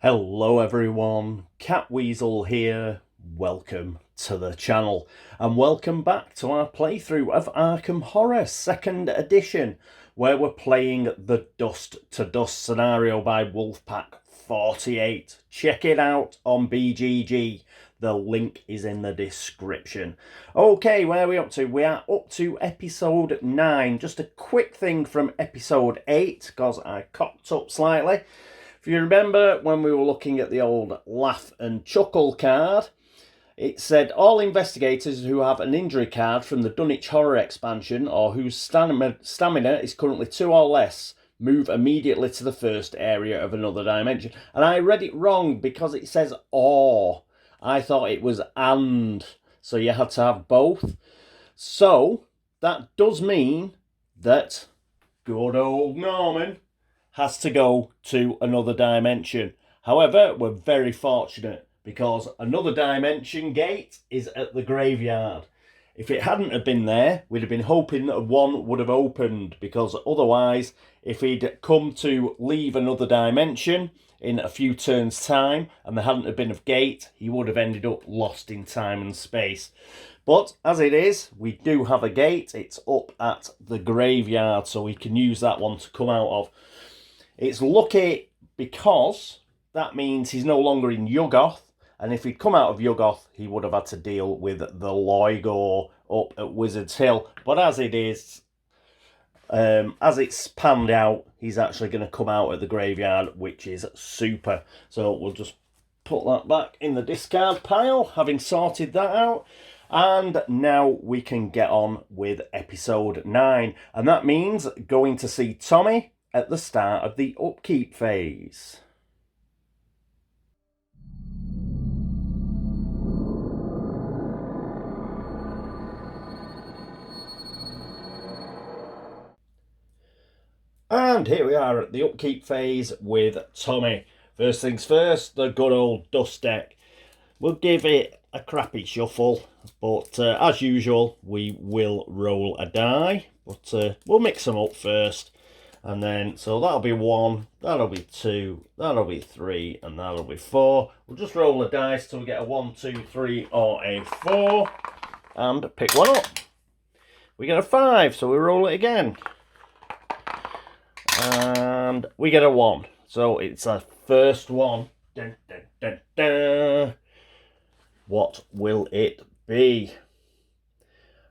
Hello everyone, Cat Weasel here. Welcome to the channel and welcome back to our playthrough of Arkham Horror 2nd edition, where we're playing the Dust to Dust scenario by Wolfpack 48. Check it out on BGG. The link is in the description. Okay, where are we up to? We are up to episode 9. Just a quick thing from episode 8 because I cocked up slightly. If you remember when we were looking at the old Laugh and Chuckle card, it said all investigators who have an injury card from the Dunwich Horror expansion or whose stamina is currently 2 or less move immediately to the first area of another dimension. And I read it wrong because it says or. I thought it was and, so you had to have both. So that does mean that good old Norman has to go to another dimension. However, we're very fortunate because another dimension gate is at the graveyard. If it hadn't have been there, we'd have been hoping that one would have opened, because otherwise, if he'd come to leave another dimension in a few turns' time and there hadn't have been a gate, he would have ended up lost in time and space. But as it is, we do have a gate. It's up at the graveyard, so we can use that one to come out of. It's lucky because that means he's no longer in Yuggoth, and if he'd come out of Yuggoth, he would have had to deal with the Loigor up at Wizard's Hill. But as it is, as it's panned out, he's actually going to come out at the graveyard, which is super. So we'll just put that back in the discard pile, having sorted that out. And now we can get on with episode 9. And that means going to see Tommy at the start of the Upkeep Phase. And here we are at the Upkeep Phase with Tommy. First things first, the good old dust deck. We'll give it a crappy shuffle, but as usual, we will roll a die. But we'll mix them up first. And then, so that'll be 1, that'll be 2, that'll be 3, and that'll be 4. We'll just roll the dice till we get a 1, 2, 3, or a 4. And pick one up. We get a 5, so we roll it again. And we get a 1. So it's a first one. Dun, dun, dun, dun. What will it be?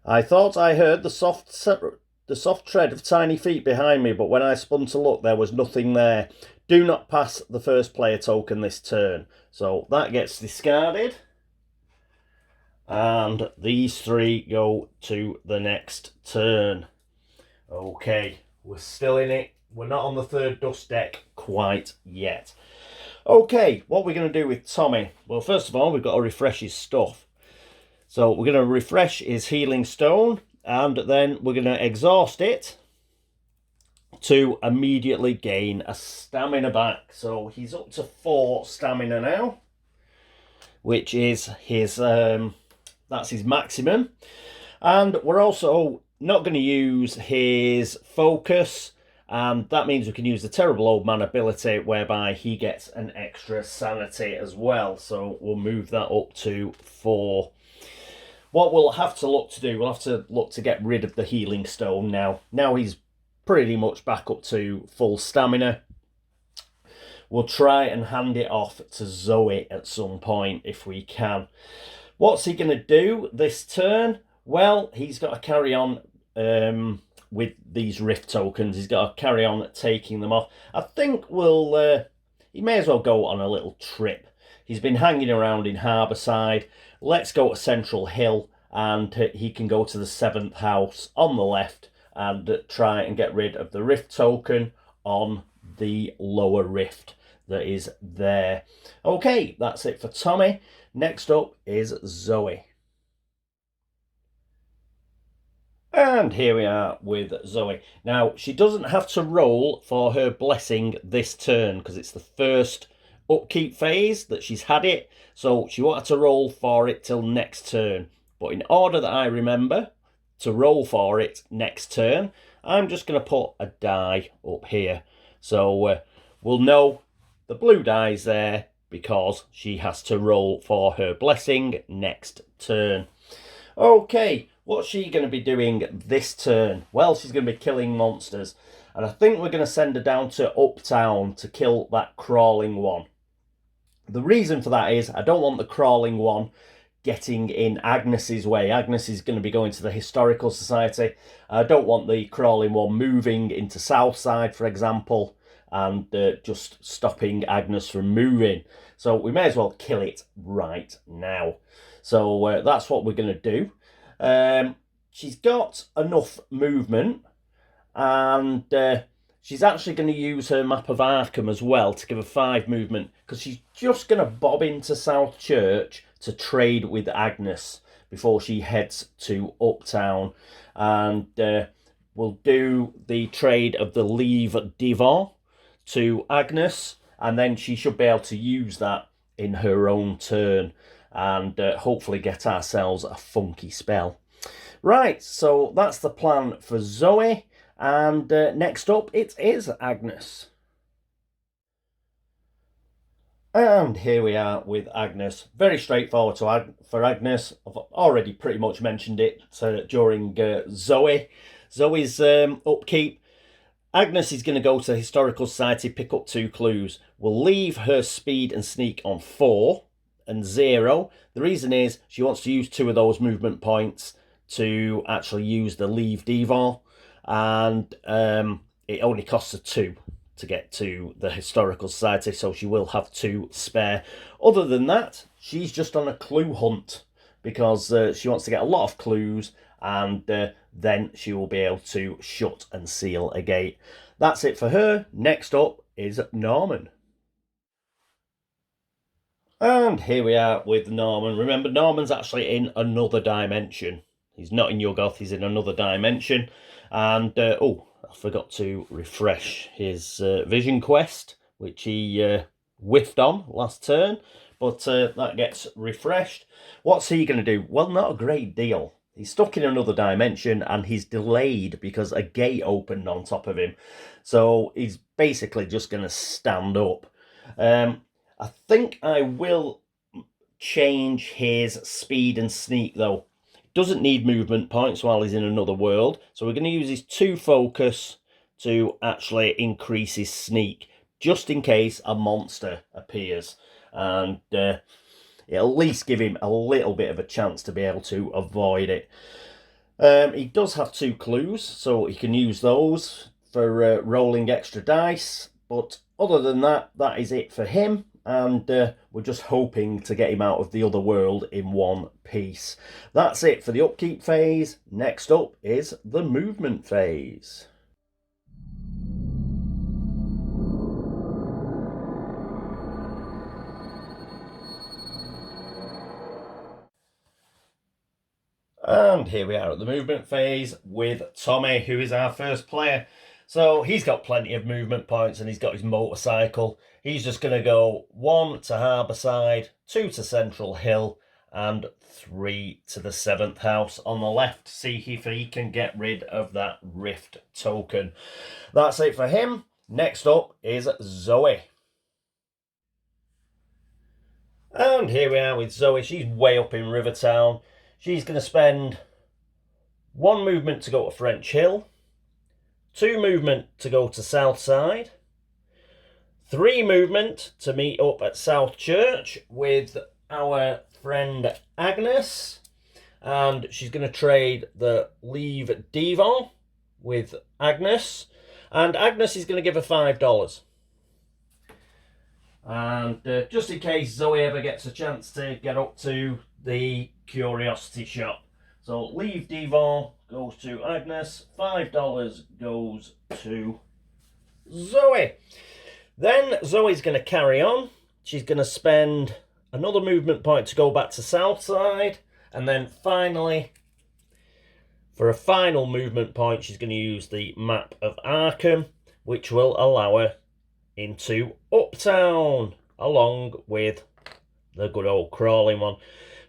I thought I heard the soft tread of tiny feet behind me, but when I spun to look, there was nothing there. Do not pass the first player token this turn. So that gets discarded. And these 3 go to the next turn. Okay, we're still in it. We're not on the third dust deck quite yet. Okay, what we're going to do with Tommy? Well, first of all, we've got to refresh his stuff. So we're going to refresh his healing stone, and then we're going to exhaust it to immediately gain a stamina back. So he's up to 4 stamina now, which is his that's his maximum. And we're also not going to use his focus, and that means we can use the Terrible Old Man ability, whereby he gets an extra sanity as well. So we'll move that up to 4. What we'll have to look to do, we'll have to look to get rid of the healing stone now. Now he's pretty much back up to full stamina. We'll try and hand it off to Zoe at some point if we can. What's he going to do this turn? Well, he's got to carry on with these rift tokens. He's got to carry on taking them off. I think he may as well go on a little trip. He's been hanging around in Harbourside. Let's go to Central Hill, and he can go to the 7th house on the left and try and get rid of the rift token on the lower rift that is there. Okay, that's it for Tommy. Next up is Zoe. And here we are with Zoe. Now, she doesn't have to roll for her blessing this turn because it's the first upkeep phase that she's had it. So she wanted to roll for it till next turn. But in order that I remember to roll for it next turn, I'm just going to put a die up here. So we'll know the blue die's there because she has to roll for her blessing next turn. Okay, what's she going to be doing this turn? Well, she's going to be killing monsters. And I think we're going to send her down to Uptown to kill that crawling one. The reason for that is I don't want the crawling one getting in Agnes's way. Agnes is going to be going to the Historical Society. I don't want the crawling one moving into Southside, for example, and just stopping Agnes from moving. So we may as well kill it right now. So that's what we're going to do. She's got enough movement, and she's actually going to use her map of Arkham as well to give her 5 movement, because she's just going to bob into South Church to trade with Agnes before she heads to Uptown. And we'll do the trade of the Leave Divan to Agnes, and then she should be able to use that in her own turn and hopefully get ourselves a funky spell. Right, so that's the plan for Zoe. And next up, it is Agnes. And here we are with Agnes. Very straightforward for Agnes. I've already pretty much mentioned it during Zoe. Zoe's upkeep. Agnes is going to go to the Historical Society, pick up 2 clues. We'll leave her speed and sneak on 4 and 0. The reason is she wants to use 2 of those movement points to actually use the Leave Divan. And it only costs her 2 to get to the Historical Society, so she will have 2 spare. Other than that, she's just on a clue hunt because she wants to get a lot of clues, and then she will be able to shut and seal a gate. That's it for her. Next up is Norman. And here we are with Norman. Remember, Norman's actually in another dimension. He's not in Yuggoth, he's in another dimension. And, oh, I forgot to refresh his vision quest, which he whiffed on last turn. But that gets refreshed. What's he going to do? Well, not a great deal. He's stuck in another dimension and he's delayed because a gate opened on top of him. So he's basically just going to stand up. I think I will change his speed and sneak, though. Doesn't need movement points while he's in another world. So we're going to use his 2 focus to actually increase his sneak, just in case a monster appears. And it'll at least give him a little bit of a chance to be able to avoid it. He does have 2 clues, so he can use those for rolling extra dice. But other than that, that is it for him. And we're just hoping to get him out of the other world in one piece. That's it for the upkeep phase. Next up is the movement phase. And here we are at the movement phase with Tommy, who is our first player. So he's got plenty of movement points and he's got his motorcycle. He's just going to go 1 to Harbourside, 2 to Central Hill, and 3 to the 7th house on the left. See if he can get rid of that Rift token. That's it for him. Next up is Zoe. And here we are with Zoe. She's way up in Rivertown. She's going to spend 1 movement to go to French Hill, 2 movement to go to Southside, 3 movement to meet up at South Church with our friend Agnes. And she's going to trade the Leave Divan with Agnes. And Agnes is going to give her $5. And just in case Zoe ever gets a chance to get up to the curiosity shop. So Leave Divan goes to Agnes, $5 goes to Zoe. Then Zoe's going to carry on. She's going to spend another movement point to go back to Southside. And then finally, for a final movement point, she's going to use the map of Arkham, which will allow her into Uptown, along with the good old crawling one.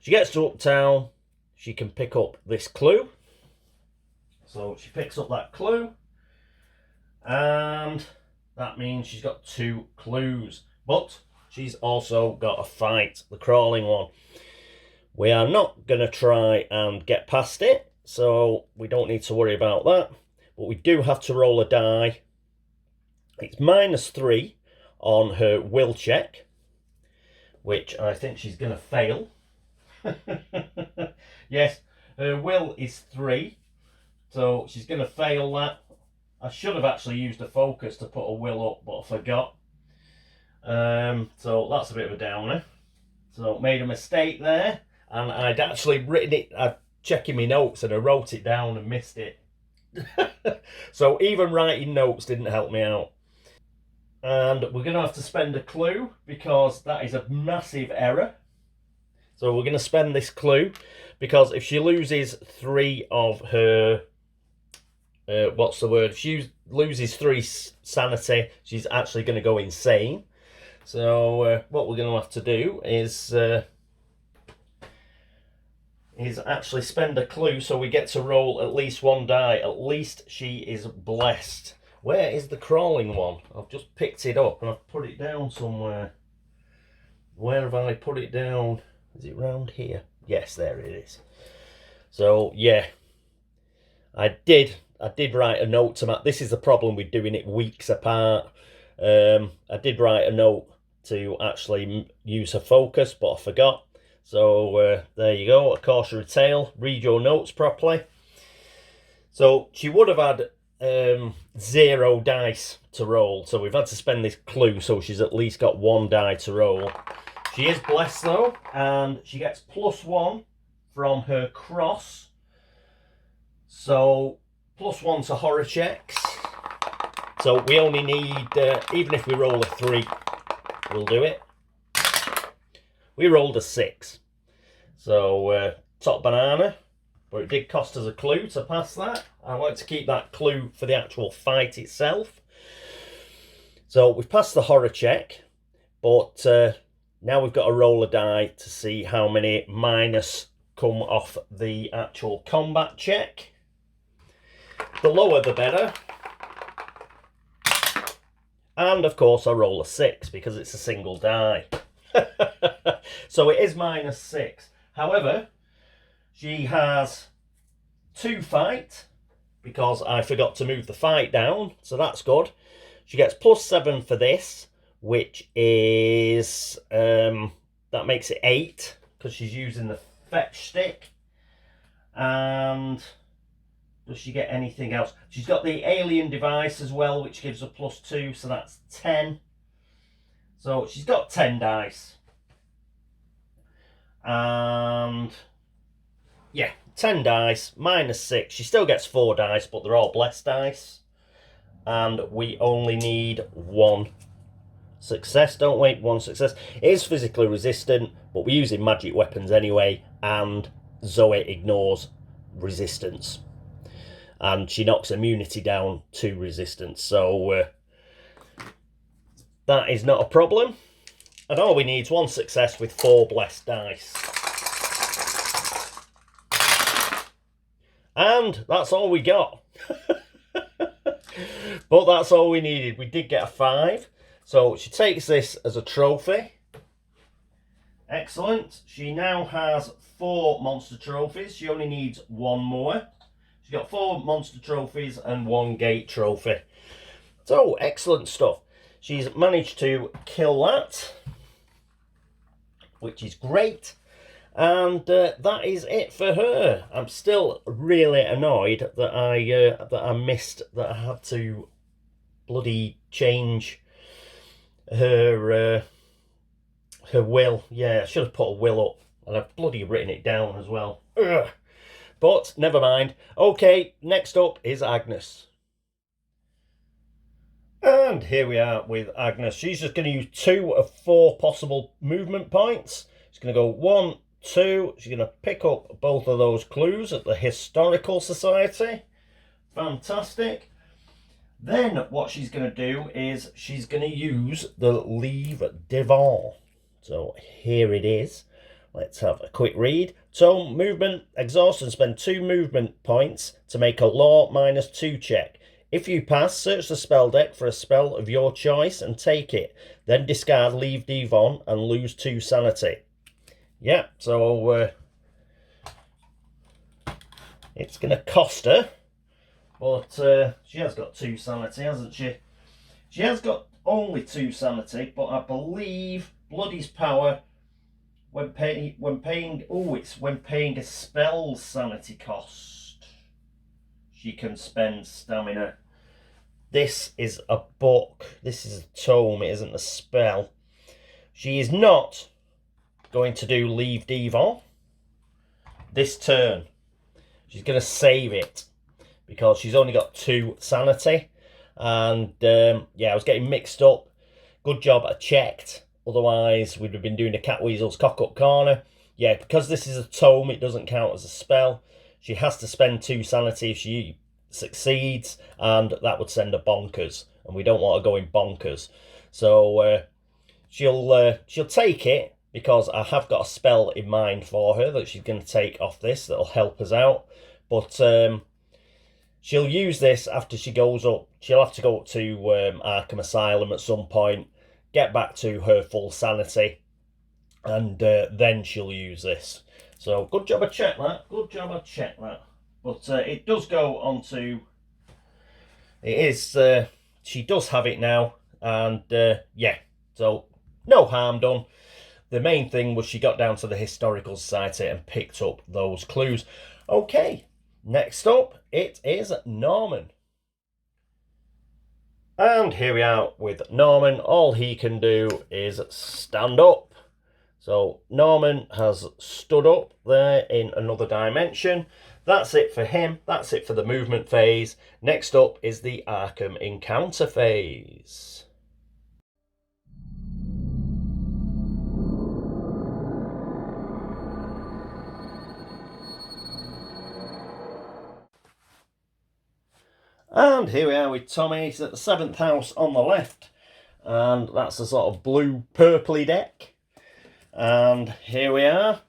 She gets to Uptown, she can pick up this clue. So she picks up that clue, and that means she's got 2 clues. But she's also got a fight, the crawling one. We are not going to try and get past it, so we don't need to worry about that. But we do have to roll a die. It's -3 on her will check, which I think she's going to fail. Yes, her will is 3, so she's going to fail that. I should have actually used a focus to put a will up, but I forgot. So that's a bit of a downer. So made a mistake there, and I'd actually written it. I'd checking my notes and I wrote it down and missed it. So even writing notes didn't help me out. And we're going to have to spend a clue because that is a massive error. So we're going to spend this clue because if she loses 3 of her, what's the word? If she loses 3 sanity, she's actually going to go insane. So what we're going to have to do is actually spend a clue so we get to roll at least 1 die. At least she is blessed. Where is the crawling one? I've just picked it up and I've put it down somewhere. Where have I put it down? Is it round here? Yes, there it is. So yeah, I did write a note to Matt. This is the problem with doing it weeks apart. I did write a note to actually use her focus, but I forgot. So there you go, a cautionary tale. Read your notes properly. So she would have had 0 dice to roll, so we've had to spend this clue so she's at least got 1 die to roll. She is blessed though, and she gets +1 from her cross. So +1 to horror checks. So we only need, even if we roll a 3, we'll do it. We rolled a 6. So top banana, but it did cost us a clue to pass that. I like to keep that clue for the actual fight itself. So we've passed the horror check, but now we've got to roll a die to see how many minus come off the actual combat check. The lower the better. And of course I roll a 6 because it's a single die. So it is -6. However, she has 2 fight because I forgot to move the fight down, so that's good. She gets +7 for this, which is that makes it 8 because she's using the fetch stick. And does she get anything else? She's got the alien device as well, which gives her +2, so that's 10. So she's got 10 dice. And yeah, 10 dice, -6. She still gets 4 dice, but they're all blessed dice. And we only need 1 success, don't we? 1 success. It is physically resistant, but we're using magic weapons anyway, and Zoe ignores resistance. And she knocks immunity down to resistance, so that is not a problem. And all we need is 1 success with 4 blessed dice. And that's all we got. But that's all we needed. We did get a 5. So she takes this as a trophy. Excellent. She now has 4 monster trophies. She only needs 1 more. She's got 4 monster trophies and 1 gate trophy. So, excellent stuff. She's managed to kill that, which is great. And that is it for her. I'm still really annoyed that I missed that I had to bloody change her will. Yeah, I should have put a will up, and I've bloody written it down as well. Ugh. But never mind. Okay, next up is Agnes. And here we are with Agnes. She's just going to use 2 of 4 possible movement points. She's going to go 1, 2. She's going to pick up both of those clues at the Historical Society. Fantastic. Then what she's going to do is she's going to use the Livre Divin. So here it is. Let's have a quick read. So, movement, exhaust and spend 2 movement points to make a law -2 check. If you pass, search the spell deck for a spell of your choice and take it. Then discard, leave Devon and lose 2 sanity. Yeah, so it's going to cost her. But she has got 2 sanity, hasn't she? She has got only 2 sanity, but I believe Bloody's power when paying a spell's sanity cost, she can spend stamina. This is a book. This is a tome. It isn't a spell. She is not going to do leave Devon this turn. She's going to save it because she's only got 2 sanity. And yeah, I was getting mixed up. Good job I checked. Otherwise, we'd have been doing a Catweasel's cock-up corner. Yeah, because this is a tome, it doesn't count as a spell. She has to spend 2 sanity if she succeeds, and that would send her bonkers. And we don't want her going bonkers. So she'll take it, because I have got a spell in mind for her that she's going to take off this that'll help us out. But she'll use this after she goes up. She'll have to go up to Arkham Asylum at some point, get back to her full sanity, and then she'll use this. So good job I checked that. Good job I checked that. But it does go on to... It is... she does have it now. And yeah, so no harm done. The main thing was she got down to the Historical Society and picked up those clues. Okay, next up, it is Norman. And here we are with Norman. All he can do is stand up. So Norman has stood up there in another dimension. That's it for him. That's it for the movement phase. Next up is the Arkham Encounter phase. And here we are with Tommy. He's at the 7th house on the left. And that's a sort of blue-purpley deck. And here we are.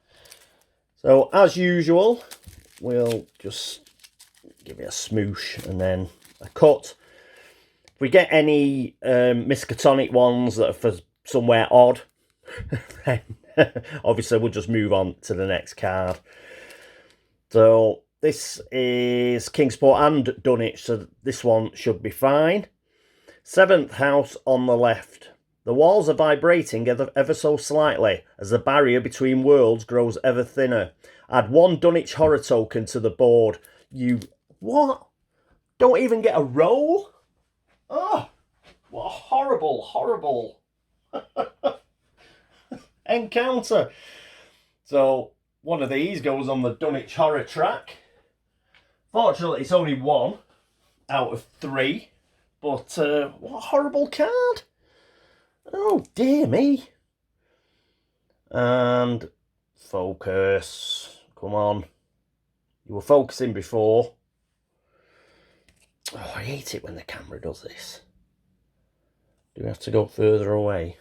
So, as usual, we'll just give it a smoosh and then a cut. If we get any Miskatonic ones that are for somewhere odd, then obviously we'll just move on to the next card. So... this is Kingsport and Dunwich, so this one should be fine. 7th house on the left. The walls are vibrating ever so slightly as the barrier between worlds grows ever thinner. Add 1 Dunwich horror token to the board. You... what? Don't even get a roll? Oh, what a horrible, horrible encounter. So, one of these goes on the Dunwich horror track. Fortunately, it's only 1 out of 3. But what a horrible card. Oh, dear me. And focus. Come on. You were focusing before. Oh, I hate it when the camera does this. Do we have to go further away?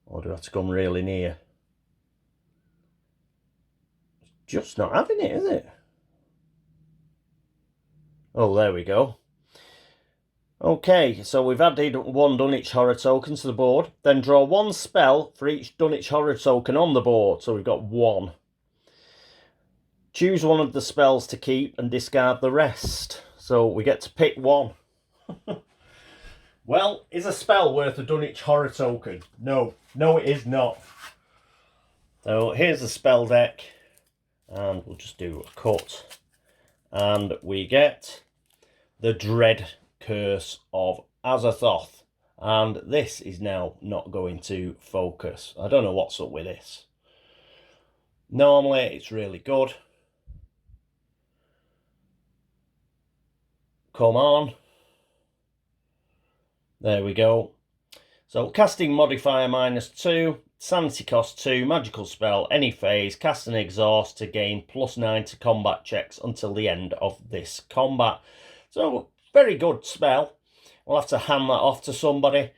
Or do we have to come really near? It's just not having it, is it? Oh, there we go. Okay, so we've added 1 Dunwich horror token to the board. Then draw 1 spell for each Dunwich horror token on the board. So we've got 1. Choose one of the spells to keep and discard the rest. So we get to pick 1. Well, is a spell worth a Dunwich horror token? No. No, it is not. So here's the spell deck. And we'll just do a cut. And we get the Dread Curse of Azathoth. And this is now not going to focus. I don't know what's up with this. Normally, it's really good. Come on. There we go. So, casting modifier -2. Sanity cost 2, magical spell, any phase, cast and exhaust to gain +9 to combat checks until the end of this combat. So, very good spell. We'll have to hand that off to somebody.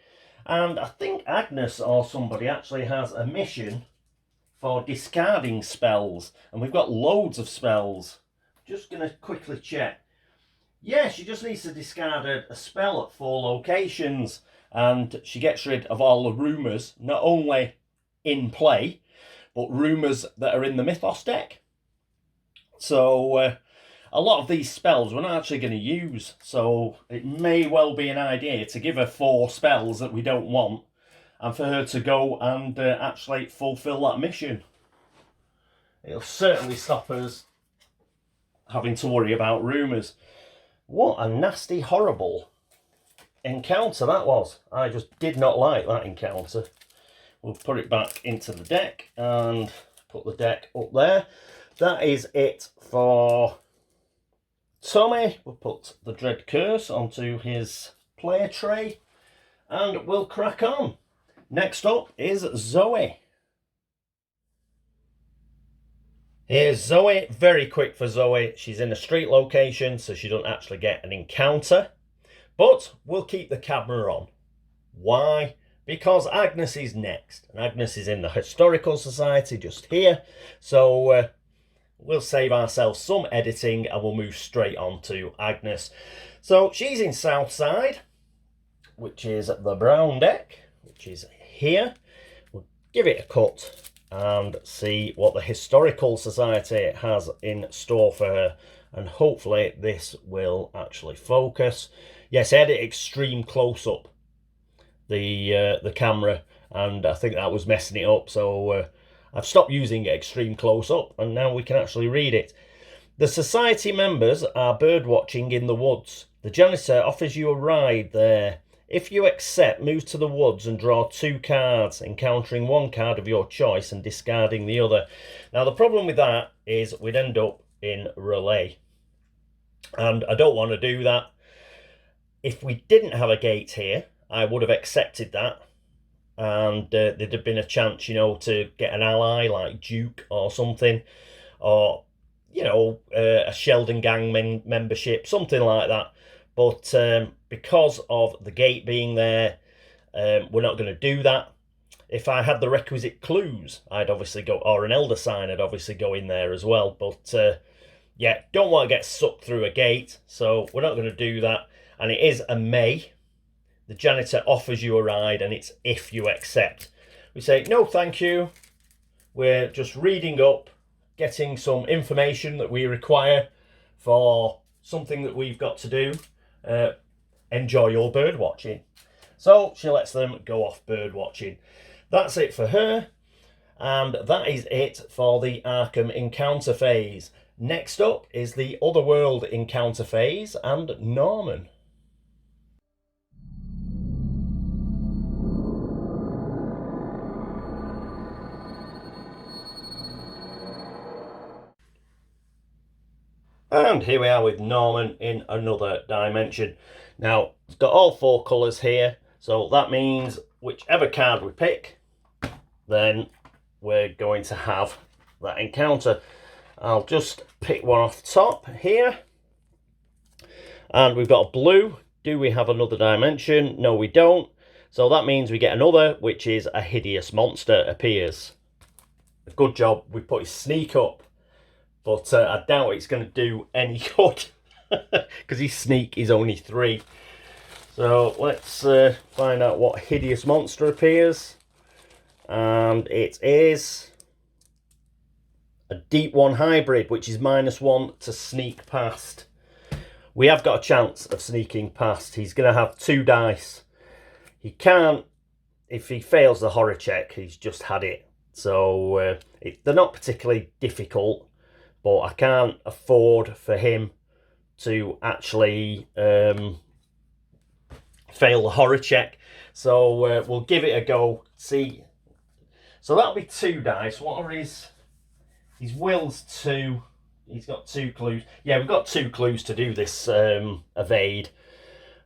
And I think Agnes or somebody actually has a mission for discarding spells. And we've got loads of spells. Just going to quickly check. yeah, she just needs to discard a spell at 4 locations, and she gets rid of all the rumours, not only in play, but rumours that are in the Mythos deck. So a lot of these spells we're not actually going to use, so it may well be an idea to give her 4 spells that we don't want, and for her to go and actually fulfil that mission. It'll certainly stop us having to worry about rumours. What a nasty, horrible encounter that was. I just did not like that encounter. We'll put it back into the deck and put the deck up there. That is it for Tommy. We'll put the Dread Curse onto his player tray and we'll crack on. Next up is Zoe. Here's Zoe. Very quick for Zoe. She's in a street location, so she doesn't actually get an encounter. But we'll keep the camera on. Why? Because Agnes is next. And Agnes is in the Historical Society just here. So we'll save ourselves some editing and we'll move straight on to Agnes. So she's in Southside, which is the brown deck, which is here. We'll give it a cut and see what the Historical Society has in store for her, and hopefully this will actually focus. Yes, I had it extreme close up, the camera, and I think that was messing it up, so I've stopped using extreme close up and now we can actually read it. The society members are bird watching in the woods. The janitor offers you a ride there. If you accept, move to the woods and draw 2 cards, encountering 1 card of your choice and discarding the other. Now, the problem with that is we'd end up in relay. And I don't want to do that. If we didn't have a gate here, I would have accepted that. And there'd have been a chance, you know, to get an ally like Duke or something. Or, you know, a Sheldon Gang membership, something like that. But because of the gate being there, we're not going to do that. If I had the requisite clues, I'd obviously go, or an elder sign, I'd obviously go in there as well. But yeah, don't want to get sucked through a gate, so we're not going to do that. And it is a may. The janitor offers you a ride, and it's if you accept. We say, no, thank you. We're just reading up, getting some information that we require for something that we've got to do. Enjoy your bird watching. So she lets them go off bird watching. That's it for her, and that is it for the Arkham Encounter phase. Next up is the Otherworld Encounter phase and Norman. And here we are with Norman in another dimension. Now, it's got all 4 colours here, so that means whichever card we pick, then we're going to have that encounter. I'll just pick one off the top here. And we've got a blue. Do we have another dimension? No, we don't. So that means we get another, which is a hideous monster appears. Good job, we put his sneak up. But I doubt it's going to do any good, because his sneak is only 3. So let's find out what hideous monster appears. And it is a Deep One hybrid, which is -1 to sneak past. We have got a chance of sneaking past. He's going to have 2 dice. He can't, if he fails the horror check, he's just had it. So they're not particularly difficult. But I can't afford for him to actually fail the horror check. So we'll give it a go. See. So that'll be 2 dice. What are his wills? 2. He's got 2 clues. Yeah, we've got 2 clues to do this evade.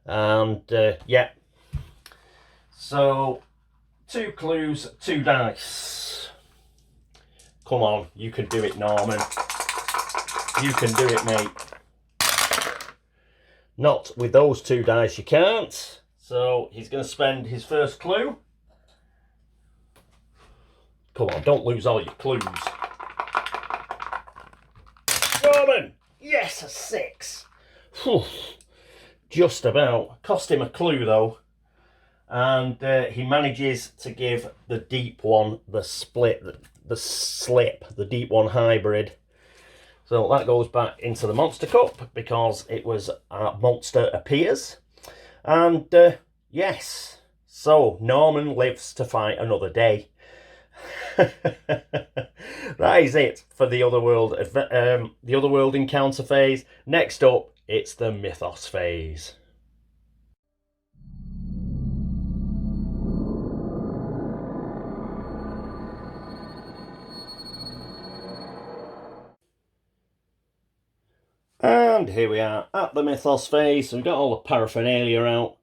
And yeah. So 2 clues, 2 dice. Come on, you can do it, Norman. You can do it, mate. Not with those 2 dice, you can't. So he's going to spend his first clue. Come on, don't lose all your clues. Norman! Yes, a 6. Just about. Cost him a clue though. And he manages to give the deep one the split, the slip, the deep one hybrid. So that goes back into the monster cup because it was a monster appears. And yes, so Norman lives to fight another day. That is it for the Otherworld Encounter phase. Next up, it's the Mythos phase. And here we are at the Mythos phase. So we've got all the paraphernalia out.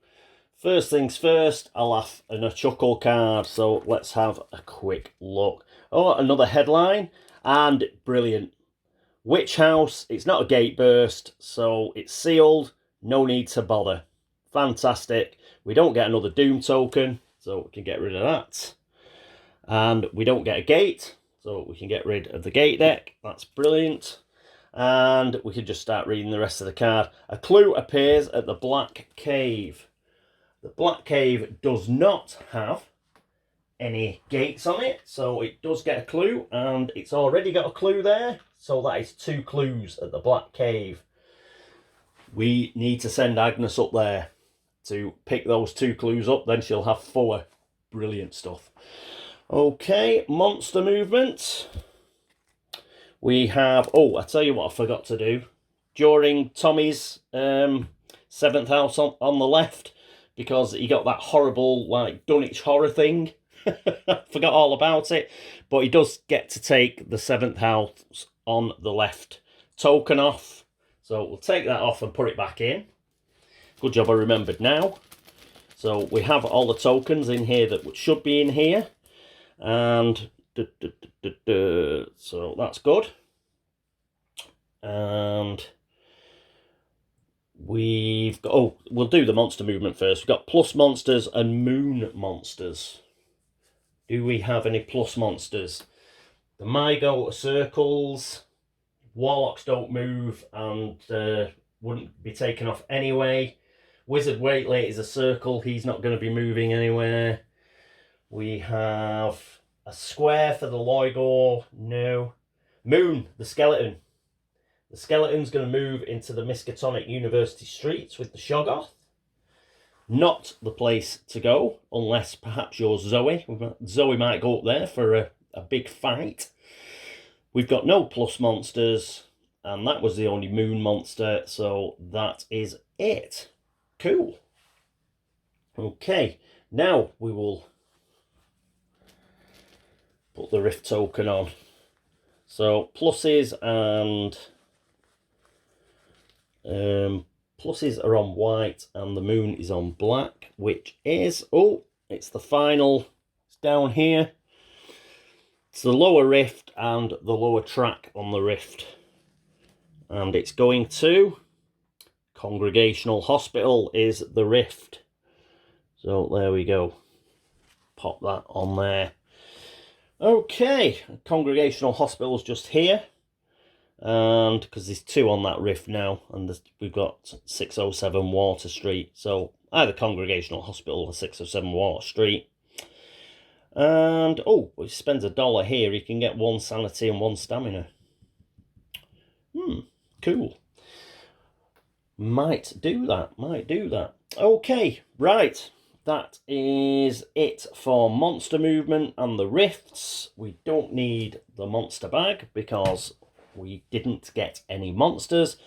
First things first, a laugh and a chuckle card. So let's have a quick look. Oh, another headline. And brilliant. Witch House. It's not a gate burst, so it's sealed. No need to bother. Fantastic. We don't get another Doom token, so we can get rid of that. And we don't get a gate, so we can get rid of the gate deck. That's brilliant. And we can just start reading the rest of the card. A clue appears at the Black Cave. The Black Cave does not have any gates on it, so it does get a clue, and it's already got a clue there, so that is 2 clues at the Black Cave. We need to send Agnes up there to pick those 2 clues up, then she'll have 4. Brilliant stuff. Okay, monster movement. We have, I tell you what I forgot to do. During Tommy's 7th house on the left, because he got that horrible, like, Dunwich horror thing. Forgot all about it. But he does get to take the 7th house on the left token off. So we'll take that off and put it back in. Good job I remembered now. So we have all the tokens in here that should be in here. And so that's good. And we've got, we'll do the monster movement first. We've got plus monsters and moon monsters. Do we have any plus monsters? The Mygo are circles. Warlocks don't move and wouldn't be taken off anyway. Wizard Weightlate is a circle. He's not going to be moving anywhere. We have a square for the Loigor. No. Moon, the skeleton. The skeleton's going to move into the Miskatonic University streets with the Shoggoth. Not the place to go, unless perhaps you're Zoe. Zoe might go up there for a big fight. We've got no plus monsters, and that was the only moon monster, so that is it. Cool. Okay, now we will put the Rift token on. So pluses and pluses are on white and the moon is on black, which is, it's the final, it's down here. It's the lower rift and the lower track on the rift. And it's going to Congregational Hospital is the rift. So there we go. Pop that on there. Okay, Congregational Hospital's just here. And because there's 2 on that rift now, and we've got 607 Water Street. So either Congregational Hospital or 607 Water Street. And if he spends $1 here, he can get 1 sanity and 1 stamina. Cool. Might do that. Okay, right. That is it for monster movement and the rifts. We don't need the monster bag because we didn't get any monsters.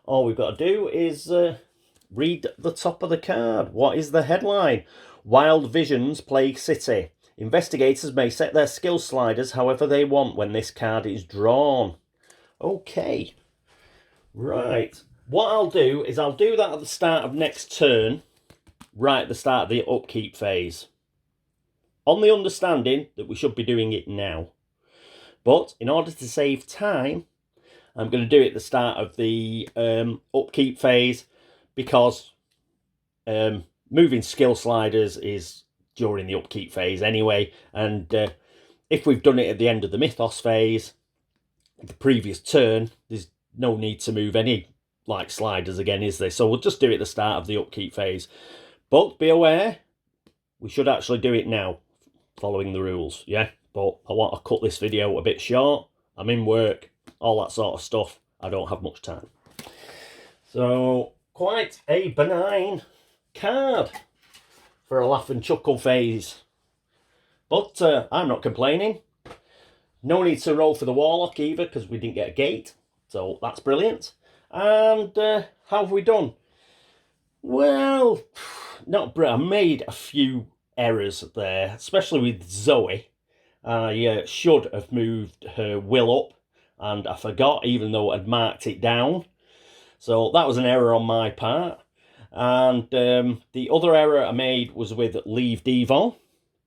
All we've got to do is read the top of the card. What is the headline? Wild Visions Plague City. Investigators may set their skill sliders however they want when this card is drawn. Okay. Right. What I'll do is I'll do that at the start of next turn, right at the start of the upkeep phase. On the understanding that we should be doing it now. But in order to save time, I'm going to do it at the start of the upkeep phase because moving skill sliders is during the upkeep phase anyway. And if we've done it at the end of the Mythos phase, the previous turn, there's no need to move any like sliders again, is there? So we'll just do it at the start of the upkeep phase. But be aware, we should actually do it now, following the rules, yeah? But I want to cut this video a bit short. I'm in work, all that sort of stuff. I don't have much time. So, quite a benign card for a laugh and chuckle phase. But I'm not complaining. No need to roll for the Warlock either, because we didn't get a gate. So that's brilliant. And how have we done? Well, I made a few errors there, especially with Zoe. I should have moved her will up, and I forgot, even though I'd marked it down. So that was an error on my part. And the other error I made was with leave devon,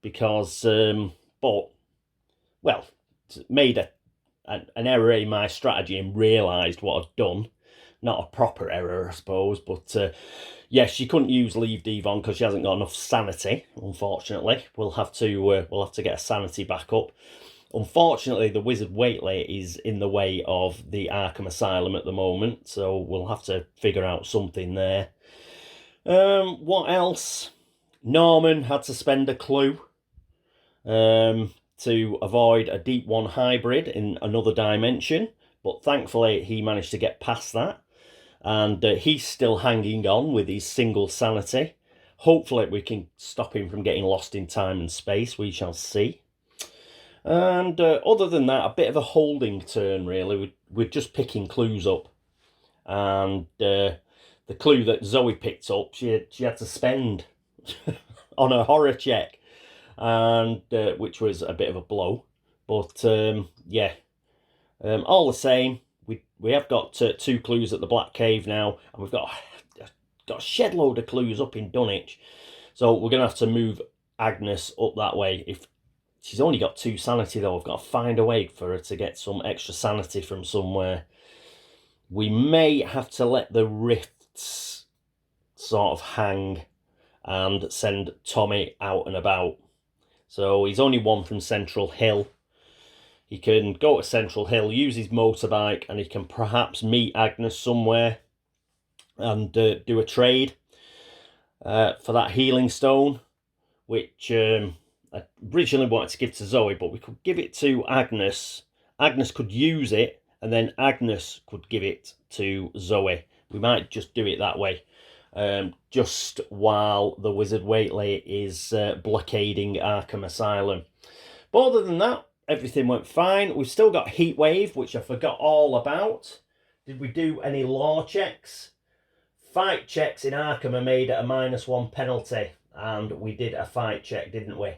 because, made an error in my strategy and realised what I'd done. Not a proper error, I suppose, but yes, she couldn't use leave devon because she hasn't got enough sanity, unfortunately. We'll have to get a sanity back up. Unfortunately, the Wizard Waitley is in the way of the Arkham Asylum at the moment, so we'll have to figure out something there. What else? Norman had to spend a clue to avoid a Deep One hybrid in another dimension, but thankfully he managed to get past that, and he's still hanging on with his single sanity. Hopefully we can stop him from getting lost in time and space. We shall see. And other than that, a bit of a holding turn, really. We're just picking clues up. And the clue that Zoe picked up, she had to spend on a horror check, and which was a bit of a blow. But yeah, all the same, we have got 2 clues at the Black Cave now, and we've got a shed load of clues up in Dunwich. So we're going to have to move Agnes up that way. If she's only got 2 sanity, though, I've got to find a way for her to get some extra sanity from somewhere. We may have to let the rifts sort of hang and send Tommy out and about. So he's only 1 from Central Hill. He can go to Central Hill, use his motorbike, and he can perhaps meet Agnes somewhere and do a trade for that healing stone, which I originally wanted to give to Zoe, but we could give it to Agnes. Agnes could use it, and then Agnes could give it to Zoe. We might just do it that way, just while the Wizard Waitley is blockading Arkham Asylum. But other than that, everything went fine. We've still got Heatwave, which I forgot all about. Did we do any law checks? Fight checks in Arkham are made at a -1 penalty, and we did a fight check, didn't we?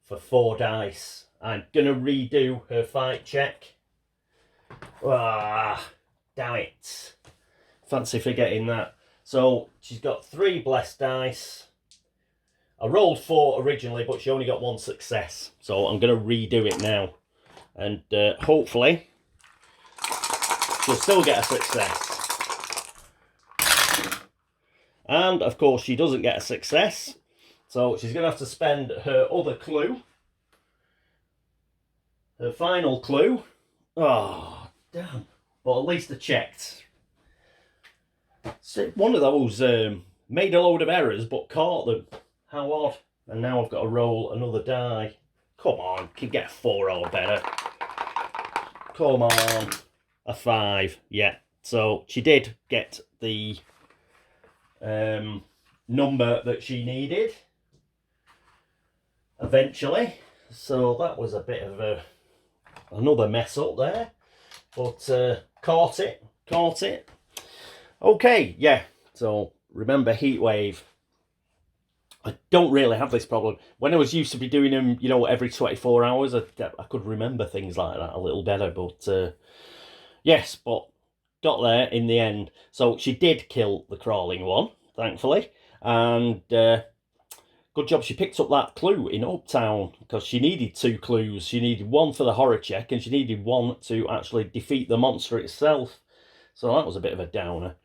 For 4 dice. I'm going to redo her fight check. Ah, damn it. Fancy forgetting that. So she's got 3 blessed dice. I rolled 4 originally, but she only got 1 success. So I'm going to redo it now. And hopefully she'll still get a success. And of course she doesn't get a success. So she's going to have to spend her other clue. Her final clue. Oh, damn. But at least I checked. So one of those made a load of errors but caught them. How odd. And now I've got to roll another die. Come on, can get a 4 or better. Come on. A 5. Yeah. So she did get the number that she needed eventually. So that was a bit of another mess up there. But caught it. Okay, yeah. So remember Heatwave. I don't really have this problem. When I was used to be doing them, you know, every 24 hours, I could remember things like that a little better. But yes, but got there in the end. So she did kill the crawling one, thankfully. And good job she picked up that clue in Uptown, because she needed 2 clues. She needed 1 for the horror check, and she needed 1 to actually defeat the monster itself. So that was a bit of a downer.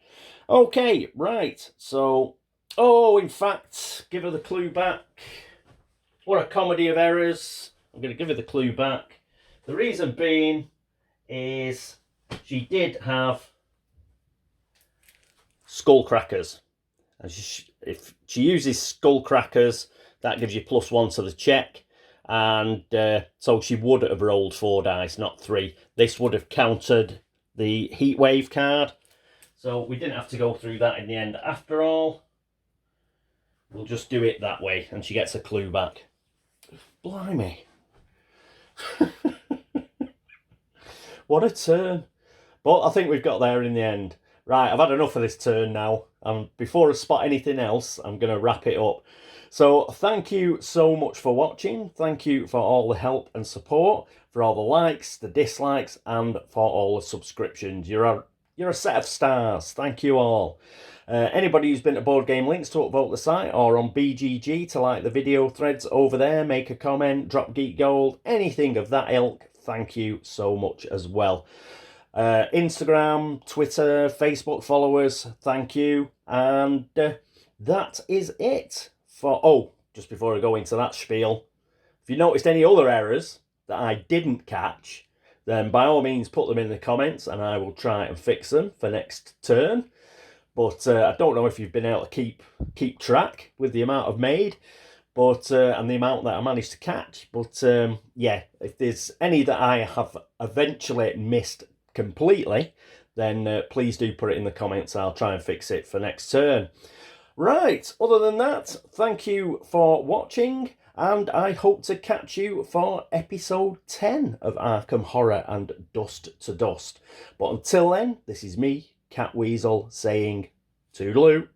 Okay, right. So, oh, in fact, give her the clue back. What a comedy of errors. I'm going to give her the clue back. The reason being is she did have skull crackers. And if she uses skull crackers, that gives you +1 to the check. And so she would have rolled 4 dice, not 3. This would have countered the heatwave card. So we didn't have to go through that in the end after all. We'll just do it that way, and she gets a clue back. Blimey. What a turn. But I think we've got there in the end. Right, I've had enough of this turn now. And before I spot anything else, I'm going to wrap it up. So thank you so much for watching. Thank you for all the help and support, for all the likes, the dislikes, and for all the subscriptions. You're a set of stars. Thank you all. Anybody who's been to Board Game Links to upvote the site, or on BGG to like the video threads over there, make a comment, drop Geek Gold, anything of that ilk, thank you so much as well. Instagram, Twitter, Facebook followers, thank you. And that is it for... Oh, just before I go into that spiel, if you noticed any other errors that I didn't catch, then by all means put them in the comments and I will try and fix them for next turn. But I don't know if you've been able to keep track with the amount I've made, but and the amount that I managed to catch. But yeah, if there's any that I have eventually missed completely, then please do put it in the comments. I'll try and fix it for next turn. Right, other than that, thank you for watching, and I hope to catch you for episode 10 of Arkham Horror and Dust to Dust. But until then, this is me, Cat Weasel, saying toodaloo.